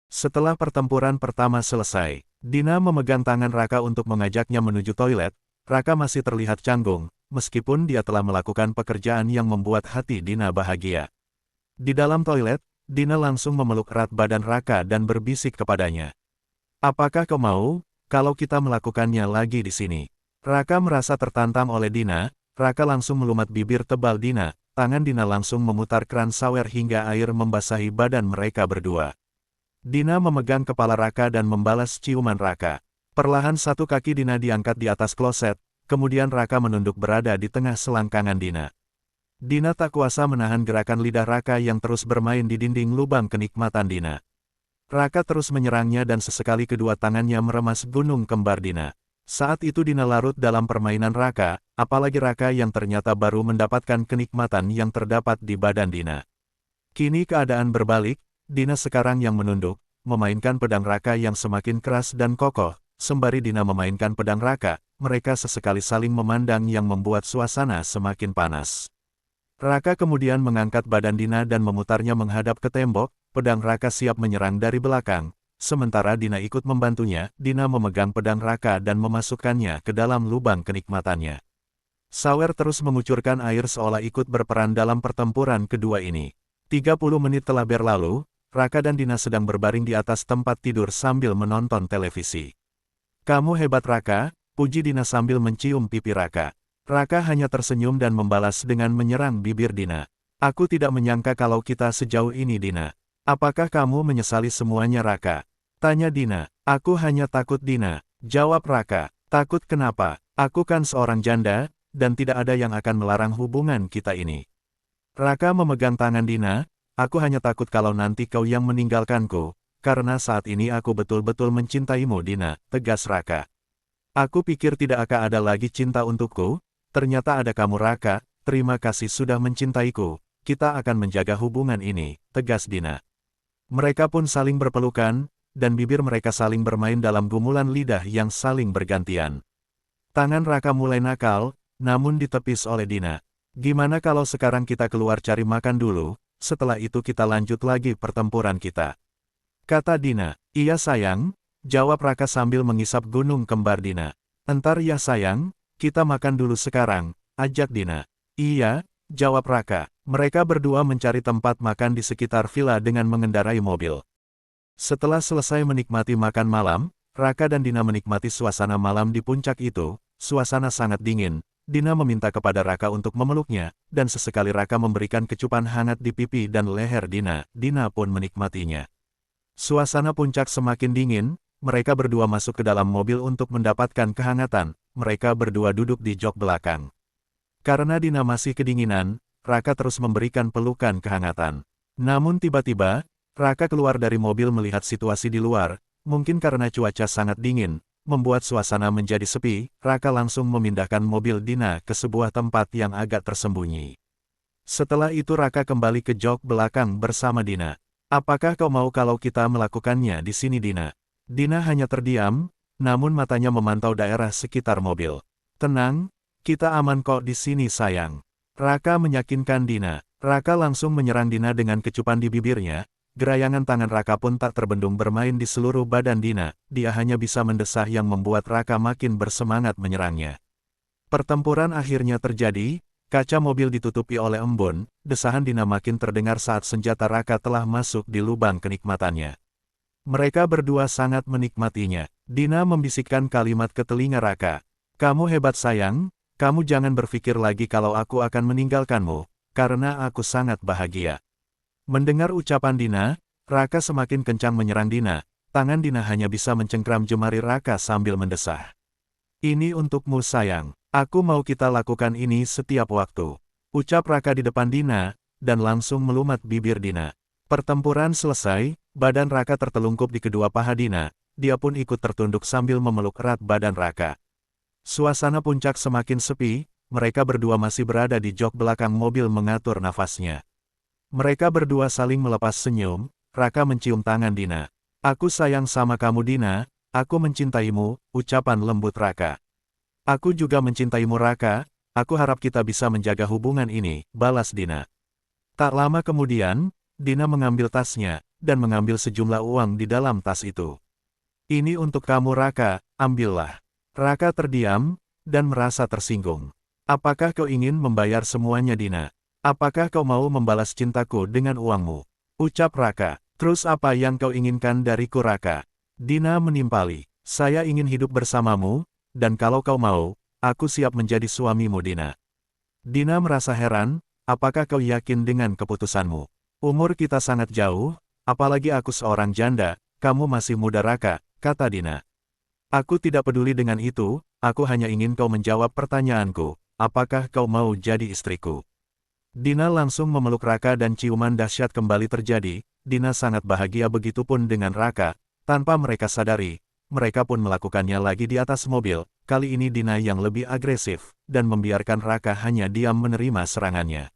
Setelah pertempuran pertama selesai, Dina memegang tangan Raka untuk mengajaknya menuju toilet. Raka masih terlihat canggung, meskipun dia telah melakukan pekerjaan yang membuat hati Dina bahagia. Di dalam toilet, Dina langsung memeluk erat badan Raka dan berbisik kepadanya. "Apakah kau mau, kalau kita melakukannya lagi di sini?" Raka merasa tertantang oleh Dina. Raka langsung melumat bibir tebal Dina. Tangan Dina langsung memutar keran sawer hingga air membasahi badan mereka berdua. Dina memegang kepala Raka dan membalas ciuman Raka. Perlahan satu kaki Dina diangkat di atas kloset, kemudian Raka menunduk berada di tengah selangkangan Dina. Dina tak kuasa menahan gerakan lidah Raka yang terus bermain di dinding lubang kenikmatan Dina. Raka terus menyerangnya dan sesekali kedua tangannya meremas gunung kembar Dina. Saat itu Dina larut dalam permainan Raka, apalagi Raka yang ternyata baru mendapatkan kenikmatan yang terdapat di badan Dina. Kini keadaan berbalik. Dina sekarang yang menunduk, memainkan pedang Raka yang semakin keras dan kokoh. Sembari Dina memainkan pedang Raka, mereka sesekali saling memandang yang membuat suasana semakin panas. Raka kemudian mengangkat badan Dina dan memutarnya menghadap ke tembok. Pedang Raka siap menyerang dari belakang. Sementara Dina ikut membantunya, Dina memegang pedang Raka dan memasukkannya ke dalam lubang kenikmatannya. Sawer terus mengucurkan air seolah ikut berperan dalam pertempuran kedua ini. 30 menit telah berlalu. Raka dan Dina sedang berbaring di atas tempat tidur sambil menonton televisi. "Kamu hebat Raka," puji Dina sambil mencium pipi Raka. Raka hanya tersenyum dan membalas dengan menyerang bibir Dina. "Aku tidak menyangka kalau kita sejauh ini Dina. Apakah kamu menyesali semuanya Raka?" tanya Dina. "Aku hanya takut Dina," jawab Raka. "Takut kenapa? Aku kan seorang janda, dan tidak ada yang akan melarang hubungan kita ini." Raka memegang tangan Dina. "Aku hanya takut kalau nanti kau yang meninggalkanku, karena saat ini aku betul-betul mencintaimu Dina," tegas Raka. "Aku pikir tidak akan ada lagi cinta untukku, ternyata ada kamu Raka, terima kasih sudah mencintaiku, kita akan menjaga hubungan ini," tegas Dina. Mereka pun saling berpelukan, dan bibir mereka saling bermain dalam gumulan lidah yang saling bergantian. Tangan Raka mulai nakal, namun ditepis oleh Dina. "Gimana kalau sekarang kita keluar cari makan dulu? Setelah itu kita lanjut lagi pertempuran kita," kata Dina. "Iya sayang," jawab Raka sambil mengisap gunung kembar Dina. "Entar ya sayang, kita makan dulu sekarang," ajak Dina. "Iya," jawab Raka. Mereka berdua mencari tempat makan di sekitar villa dengan mengendarai mobil. Setelah selesai menikmati makan malam, Raka dan Dina menikmati suasana malam di puncak itu. Suasana sangat dingin. Dina meminta kepada Raka untuk memeluknya, dan sesekali Raka memberikan kecupan hangat di pipi dan leher Dina. Dina pun menikmatinya. Suasana puncak semakin dingin, mereka berdua masuk ke dalam mobil untuk mendapatkan kehangatan. Mereka berdua duduk di jok belakang. Karena Dina masih kedinginan, Raka terus memberikan pelukan kehangatan. Namun tiba-tiba, Raka keluar dari mobil melihat situasi di luar. Mungkin karena cuaca sangat dingin, membuat suasana menjadi sepi. Raka langsung memindahkan mobil Dina ke sebuah tempat yang agak tersembunyi. Setelah itu Raka kembali ke jok belakang bersama Dina. "Apakah kau mau kalau kita melakukannya di sini Dina?" Dina hanya terdiam, namun matanya memantau daerah sekitar mobil. "Tenang, kita aman kok di sini sayang," Raka meyakinkan Dina. Raka langsung menyerang Dina dengan kecupan di bibirnya. Gerayangan tangan Raka pun tak terbendung bermain di seluruh badan Dina. Dia hanya bisa mendesah yang membuat Raka makin bersemangat menyerangnya. Pertempuran akhirnya terjadi. Kaca mobil ditutupi oleh embun. Desahan Dina makin terdengar saat senjata Raka telah masuk di lubang kenikmatannya. Mereka berdua sangat menikmatinya. Dina membisikkan kalimat ke telinga Raka. "Kamu hebat sayang, kamu jangan berpikir lagi kalau aku akan meninggalkanmu, karena aku sangat bahagia." Mendengar ucapan Dina, Raka semakin kencang menyerang Dina. Tangan Dina hanya bisa mencengkram jemari Raka sambil mendesah. "Ini untukmu sayang, aku mau kita lakukan ini setiap waktu," ucap Raka di depan Dina, dan langsung melumat bibir Dina. Pertempuran selesai, badan Raka tertelungkup di kedua paha Dina. Dia pun ikut tertunduk sambil memeluk erat badan Raka. Suasana puncak semakin sepi. Mereka berdua masih berada di jok belakang mobil mengatur nafasnya. Mereka berdua saling melepas senyum. Raka mencium tangan Dina. "Aku sayang sama kamu Dina, aku mencintaimu," ucapan lembut Raka. "Aku juga mencintaimu Raka," Aku harap kita bisa menjaga hubungan ini, balas Dina. Tak lama kemudian, Dina mengambil tasnya, dan mengambil sejumlah uang di dalam tas itu. Ini untuk kamu Raka, ambillah. Raka terdiam, dan merasa tersinggung. Apakah kau ingin membayar semuanya Dina? Apakah kau mau membalas cintaku dengan uangmu? Ucap Raka. Terus apa yang kau inginkan dariku Raka? Dina menimpali. Saya ingin hidup bersamamu, dan kalau kau mau, aku siap menjadi suamimu Dina. Dina merasa heran, apakah kau yakin dengan keputusanmu? Umur kita sangat jauh, apalagi aku seorang janda, kamu masih muda Raka, kata Dina. Aku tidak peduli dengan itu, aku hanya ingin kau menjawab pertanyaanku, apakah kau mau jadi istriku? Dina langsung memeluk Raka dan ciuman dahsyat kembali terjadi. Dina sangat bahagia begitupun dengan Raka, tanpa mereka sadari, mereka pun melakukannya lagi di atas mobil, kali ini Dina yang lebih agresif, dan membiarkan Raka hanya diam menerima serangannya.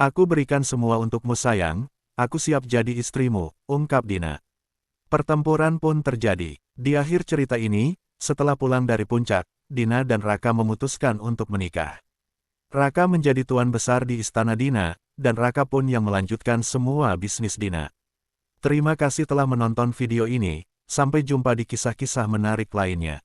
Aku berikan semua untukmu sayang, aku siap jadi istrimu, ungkap Dina. Pertempuran pun terjadi. Di akhir cerita ini, setelah pulang dari puncak, Dina dan Raka memutuskan untuk menikah. Raka menjadi tuan besar di istana Dina, dan Raka pun yang melanjutkan semua bisnis Dina. Terima kasih telah menonton video ini, sampai jumpa di kisah-kisah menarik lainnya.